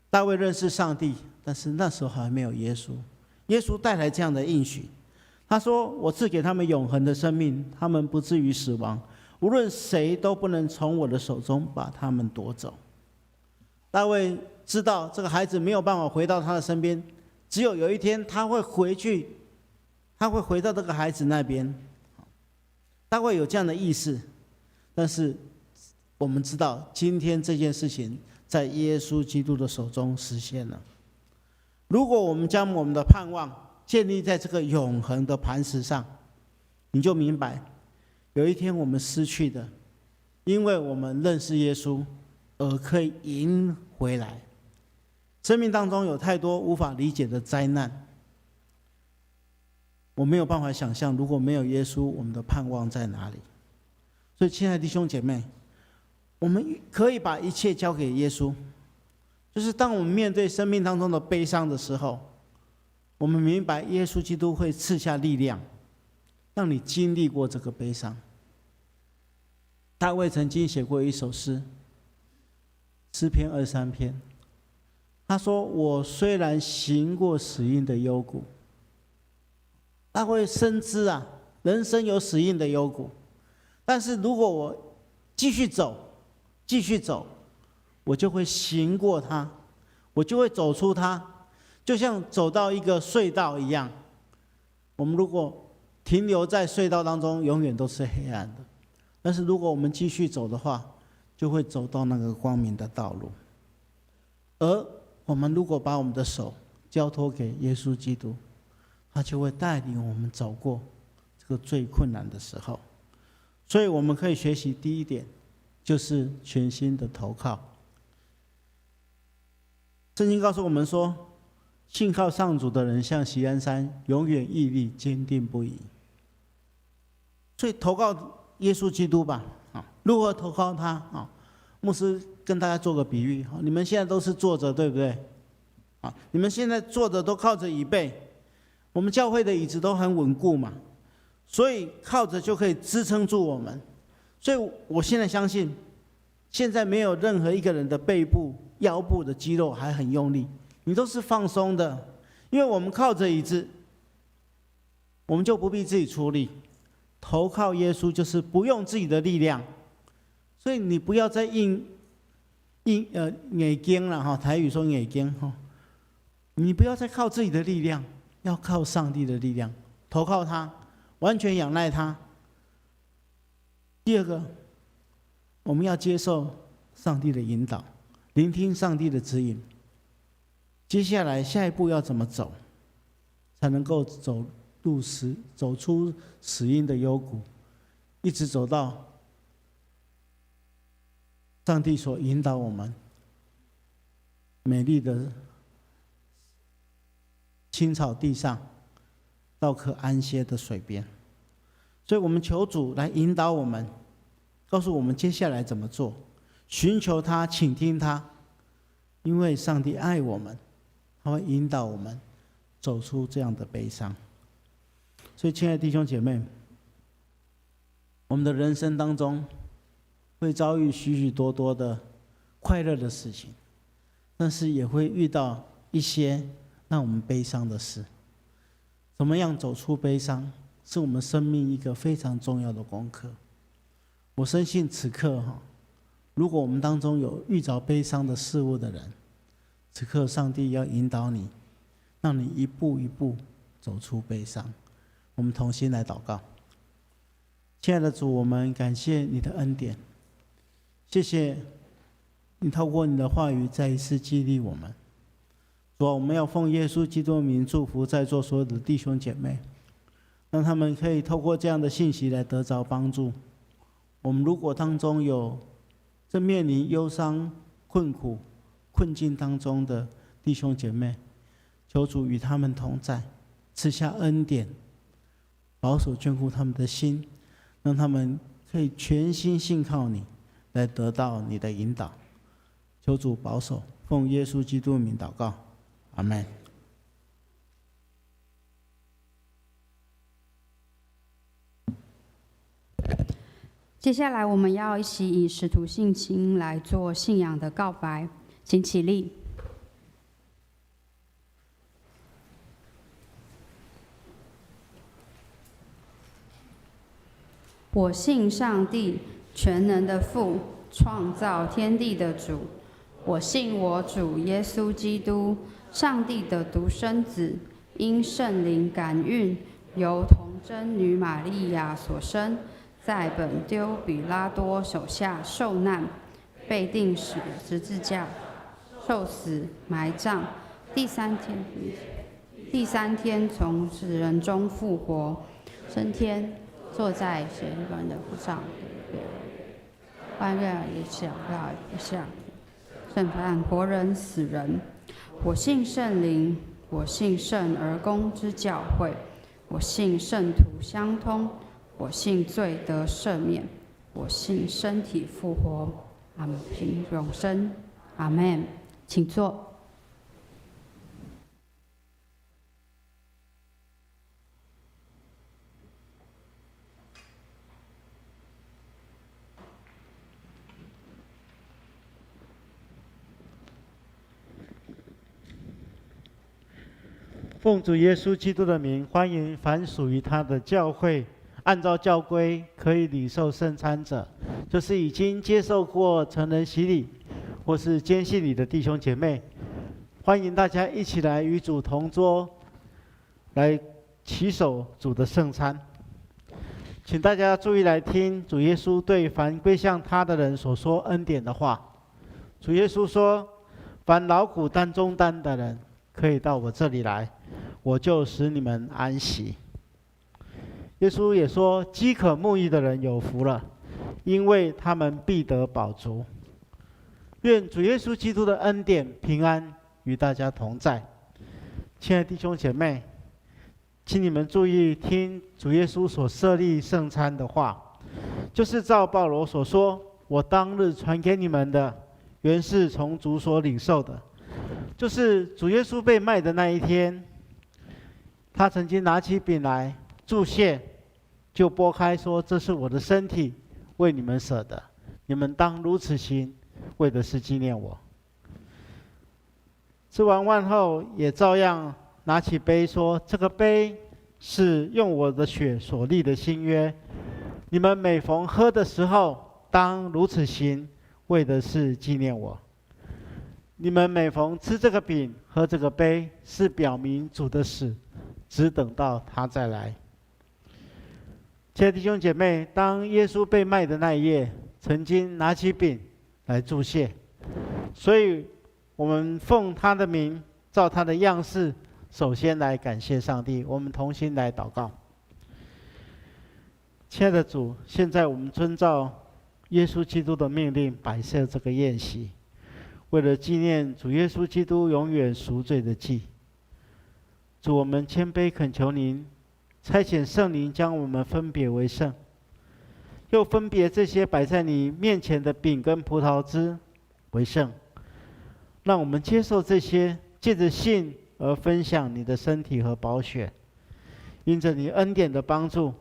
大卫认识上帝，但是那时候还没有耶稣。耶稣带来这样的应许，他说：“我赐给他们永恒的生命，他们不至于死亡，无论谁都不能从我的手中把他们夺走。”大卫知道这个孩子没有办法回到他的身边，只有一天他会回去，他会回到这个孩子那边。大卫有这样的意识，但是我们知道，今天这件事情在耶稣基督的手中实现了。如果我们将我们的盼望建立在这个永恒的磐石上，你就明白，有一天我们失去的，因为我们认识耶稣而可以赢回来。生命当中有太多无法理解的灾难，我没有办法想象，如果没有耶稣，我们的盼望在哪里？所以亲爱的弟兄姐妹，我们可以把一切交给耶稣，就是当我们面对生命当中的悲伤的时候，我们明白耶稣基督会赐下力量，让你经历过这个悲伤。大卫曾经写过一首诗，诗篇23篇，他说：“我虽然行过死荫的幽谷，他会深知啊，人生有死荫的幽谷。但是如果我继续走，继续走，我就会行过它，我就会走出它，就像走到一个隧道一样。我们如果停留在隧道当中，永远都是黑暗的。但是如果我们继续走的话，就会走到那个光明的道路。而我们如果把我们的手交托给耶稣基督，他就会带领我们走过这个最困难的时候。所以我们可以学习第一点，就是全心的投靠。圣经告诉我们说，信靠上主的人像锡安山，永远屹立，坚定不移。所以投靠耶稣基督吧。如何投靠他？牧师跟大家做个比喻，你们现在都是坐着，对不对？你们现在坐着都靠着椅背，我们教会的椅子都很稳固嘛，所以靠着就可以支撑住我们。所以我现在相信，现在没有任何一个人的背部、腰部的肌肉还很用力，你都是放松的，因为我们靠着椅子，我们就不必自己出力。投靠耶稣就是不用自己的力量。所以你不要再硬经了哈，台语说硬经哈，你不要再靠自己的力量，要靠上帝的力量，投靠他，完全仰赖他。第二个，我们要接受上帝的引导，聆听上帝的指引。接下来下一步要怎么走，才能够走出死荫的幽谷，一直走到上帝所引导我们美丽的青草地上，到可安歇的水边。所以我们求主来引导我们，告诉我们接下来怎么做，寻求他，倾听他，因为上帝爱我们，他会引导我们走出这样的悲伤。所以亲爱的弟兄姐妹，我们的人生当中会遭遇许许多多的快乐的事情，但是也会遇到一些让我们悲伤的事。怎么样走出悲伤，是我们生命一个非常重要的功课。我深信此刻如果我们当中有遇着悲伤的事物的人，此刻上帝要引导你，让你一步一步走出悲伤。我们同心来祷告。亲爱的主，我们感谢你的恩典，谢谢你透过你的话语再一次激励我们。主啊，我们要奉耶稣基督的名祝福在座所有的弟兄姐妹，让他们可以透过这样的信息来得着帮助。我们如果当中有正面临忧伤、困苦、困境当中的弟兄姐妹，求主与他们同在，赐下恩典，保守眷顾他们的心，让他们可以全心信靠你，来得到你的引导。求主保守，奉耶稣基督的名祷告，阿们。接下来我们要一起以使徒信心来做信仰的告白，请起立。我信上帝，全能的父，创造天地的主。我信我主耶稣基督，上帝的独生子，因圣灵感孕，由童贞女玛利亚所生，在本丢比拉多手下受难，被钉十字架，受死，埋葬，第三天从死人中复活，升天，坐在神人的父上，万月也想要一下，审判活人死人。我信圣灵，我信圣而公之教会，我信圣徒相通，我信罪得赦免，我信身体复活，阿们，信永生，阿们。请坐。奉主耶稣基督的名，欢迎凡属于他的教会，按照教规可以领受圣餐者，就是已经接受过成人洗礼或是坚信你的弟兄姐妹，欢迎大家一起来与主同桌，来起手主的圣餐。请大家注意来听主耶稣对凡归向他的人所说恩典的话。主耶稣说：凡劳苦担重担的人，可以到我这里来，我就使你们安息。耶稣也说：饥渴慕义的人有福了，因为他们必得饱足。愿主耶稣基督的恩典平安与大家同在。亲爱的弟兄姐妹，请你们注意听主耶稣所设立圣餐的话，就是照保罗所说：我当日传给你们的，原是从主所领受的。就是主耶稣被卖的那一天，他曾经拿起饼来祝谢，就拨开说：这是我的身体，为你们舍的，你们当如此行，为的是纪念我。吃完饭后，也照样拿起杯说：这个杯是用我的血所立的新约，你们每逢喝的时候，当如此行，为的是纪念我。你们每逢吃这个饼喝这个杯，是表明主的死，只等到他再来。亲爱的弟兄姐妹，当耶稣被卖的那一夜，曾经拿起饼来祝谢，所以我们奉他的名，照他的样式，首先来感谢上帝。我们同心来祷告。亲爱的主，现在我们遵照耶稣基督的命令摆设这个宴席，为了纪念主耶稣基督永远赎罪的祭。主，我们谦卑恳求您差遣圣灵将我们分别为圣，又分别这些摆在你面前的饼跟葡萄汁为圣，让我们接受这些，借着信而分享你的身体和宝血。因着你恩典的帮助，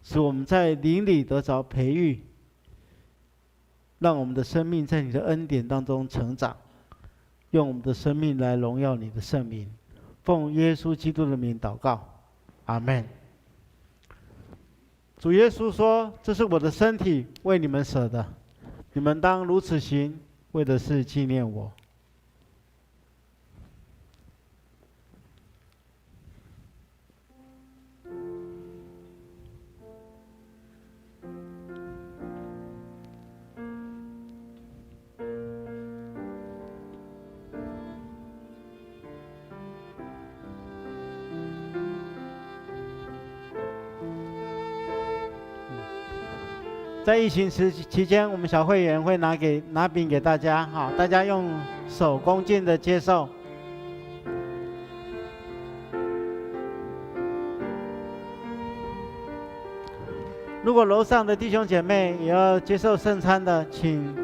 使我们在灵里得着培育，让我们的生命在你的恩典当中成长，用我们的生命来荣耀你的圣名。奉耶稣基督的名祷告，阿们。主耶稣说：这是我的身体，为你们舍的，你们当如此行，为的是纪念我。在疫情期间，我们小会员会拿饼给大家，好，大家用手恭敬的接受。如果楼上的弟兄姐妹也要接受圣餐的，请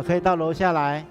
可以到楼下来。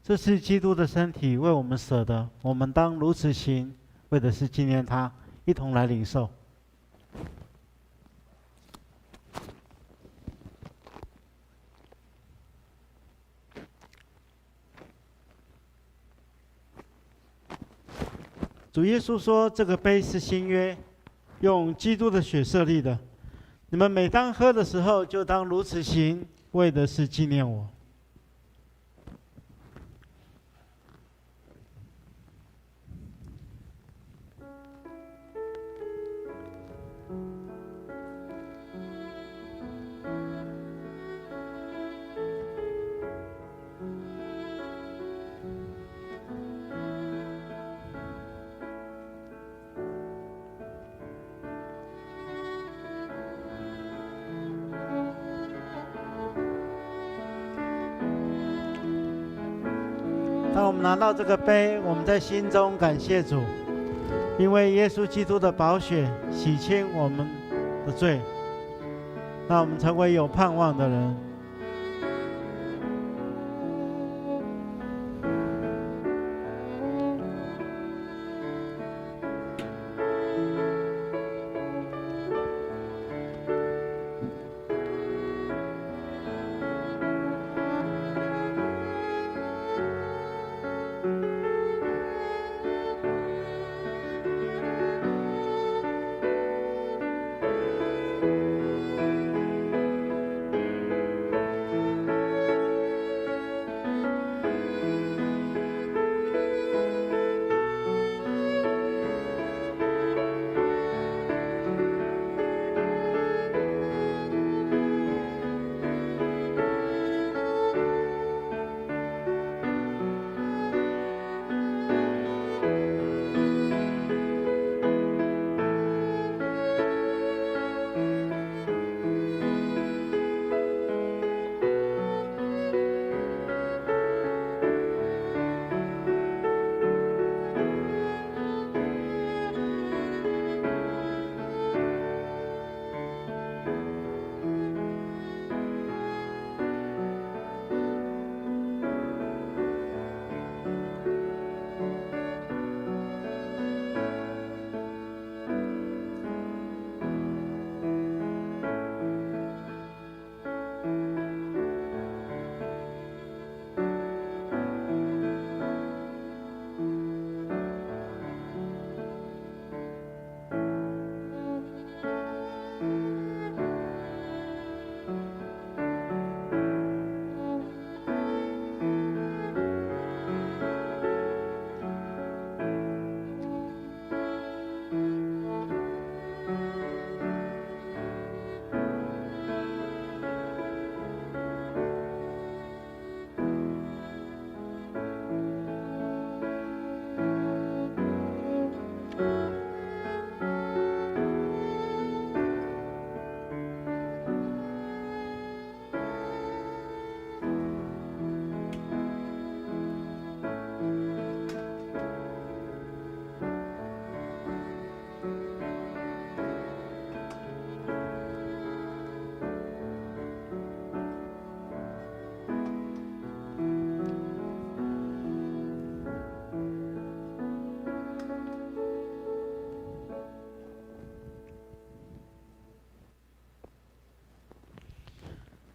这是基督的身体为我们舍的，我们当如此行，为的是纪念他。一同来领受。主耶稣说：“这个杯是新约，用基督的血设立的。你们每当喝的时候，就当如此行，为的是纪念我。”当我们拿到这个杯，我们在心中感谢主，因为耶稣基督的宝血洗清我们的罪，让我们成为有盼望的人。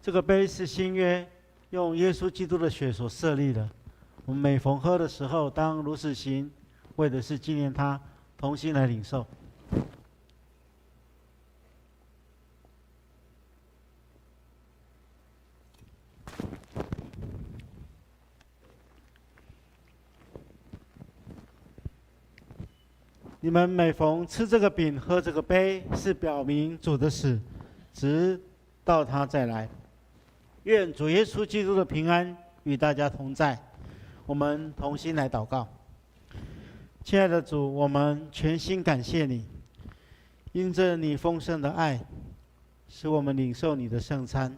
这个杯是新约，用耶稣基督的血所设立的。我们每逢喝的时候，当如此行，为的是纪念他，同心来领受。你们每逢吃这个饼、喝这个杯，是表明主的死，直到他再来。愿主耶稣基督的平安与大家同在。我们同心来祷告。亲爱的主，我们全心感谢你，因着你丰盛的爱，使我们领受你的圣餐。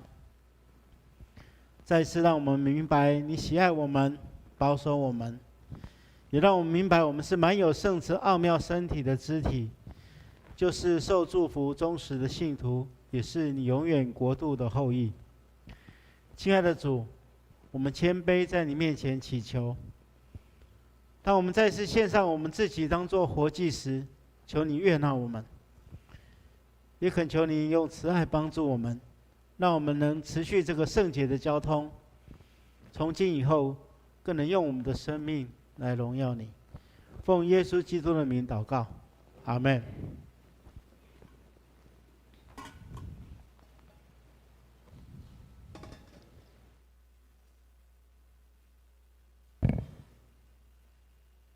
再次让我们明白你喜爱我们，保守我们，也让我们明白我们是满有圣慈奥妙身体的肢体，就是受祝福忠实的信徒，也是你永远国度的后裔。亲爱的主，我们谦卑在你面前祈求。当我们再次献上我们自己当作活祭时，求你悦纳我们，也恳求你用慈爱帮助我们，让我们能持续这个圣洁的交通，从今以后更能用我们的生命来荣耀你。奉耶稣基督的名祷告，阿们。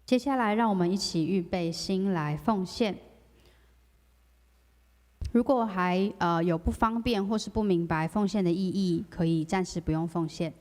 接下来，让我们一起预备心来奉献。如果还有不方便或是不明白奉献的意义，可以暂时不用奉献。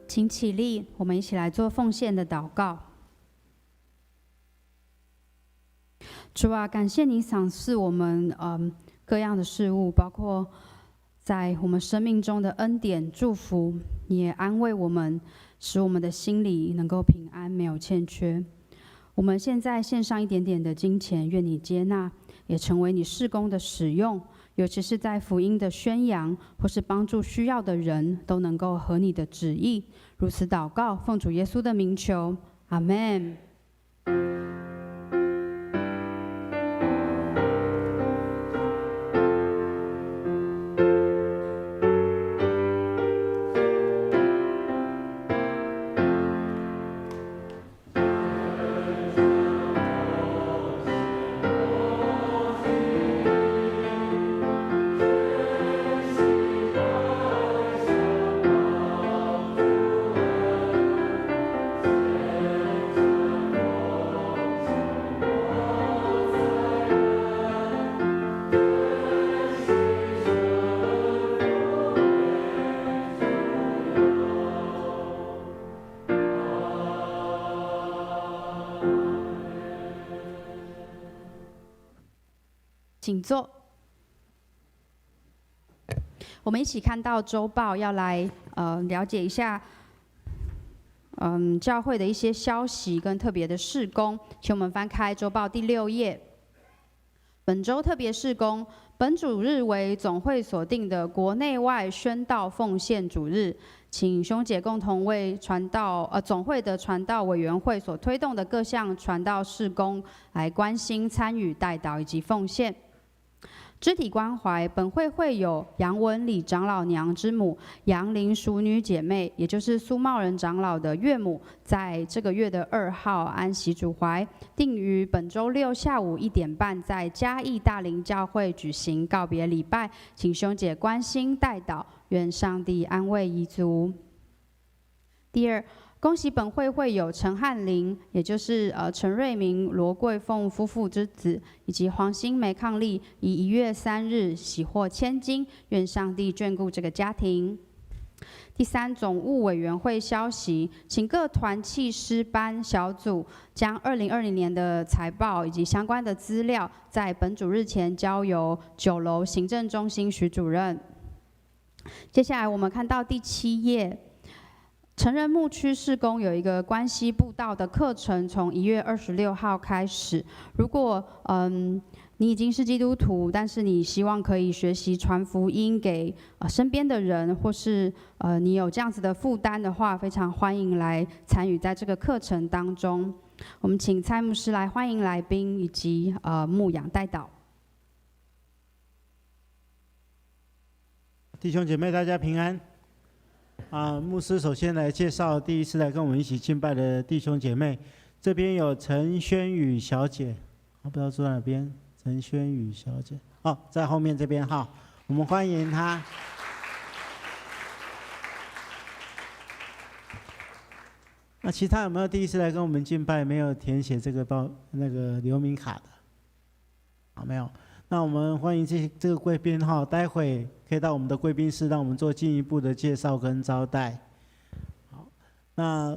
请起立，我们一起来做奉献的祷告。主啊，感谢你赏赐我们各样的事物，包括在我们生命中的恩典祝福，你也安慰我们，使我们的心里能够平安，没有欠缺。我们现在献上一点点的金钱，愿你接纳，也成为你事工的使用，尤其是在福音的宣扬或是帮助需要的人，都能够合你的旨意。如此祷告，奉主耶稣的名求，阿们。请坐。我们一起看到周报，要来了解一下教会的一些消息跟特别的事工。请我们翻开周报第6页。本周特别事工，本主日为总会所定的国内外宣道奉献主日，请兄姐共同为总会的传道委员会所推动的各项传道事工来关心、参与、代祷以及奉献。肢体关怀，本会会有杨文礼长老娘之母杨玲淑女姐妹，也就是苏茂仁长老的岳母，在这个月的2号安息主怀，定于本周6下午1点半在嘉义大林教会举行告别礼拜，请兄姐关心代祷，愿上帝安慰遗族。第二，恭喜本会会有陈汉林，也就是陈瑞明、罗桂凤夫妇之子，以及黄新梅伉俪，以1月3日喜获千金，愿上帝眷顾这个家庭。第三，总务委员会消息，请各团契师班小组将2020年的财报以及相关的资料，在本主日前交由9楼行政中心徐主任。接下来我们看到第7页。成人牧区事工有一个关系布道的课程，从1月26号开始。如果你已经是基督徒，但是你希望可以学习传福音给身边的人，或是你有这样子的负担的话，非常欢迎来参与在这个课程当中。我们请蔡牧师来欢迎来宾以及牧养代祷。弟兄姐妹，大家平安。牧师首先来介绍第一次来跟我们一起敬拜的弟兄姐妹。这边有陈宣宇小姐，不知道坐在哪边。陈宣宇小姐，在后面这边哈，我们欢迎她。那其他有没有第一次来跟我们敬拜没有填写这个留名卡的？没有。那我们欢迎这个贵宾哈，待会可以到我们的贵宾室，让我们做进一步的介绍跟招待。好，那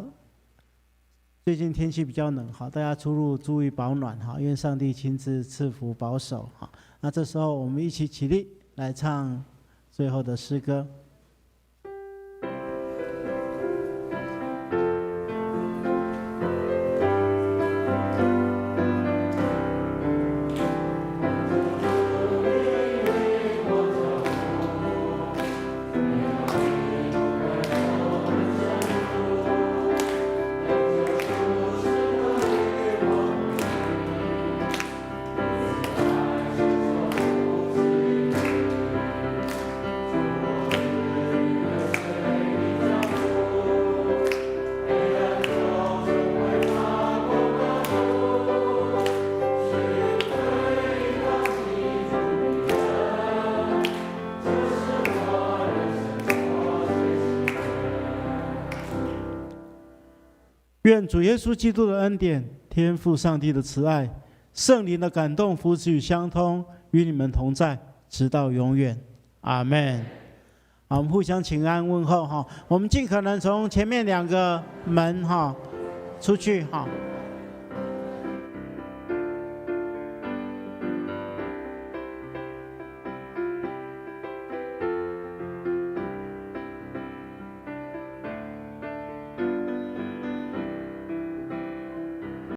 最近天气比较冷，好，大家出入注意保暖哈，愿上帝亲自赐福保守哈。那这时候我们一起起立来唱最后的诗歌。愿主耶稣基督的恩典、天父上帝的慈爱、圣灵的感动、扶持与相通，与你们同在，直到永远。阿们。好，我们互相请安问候哈。我们尽可能从前面2个门哈出去哈。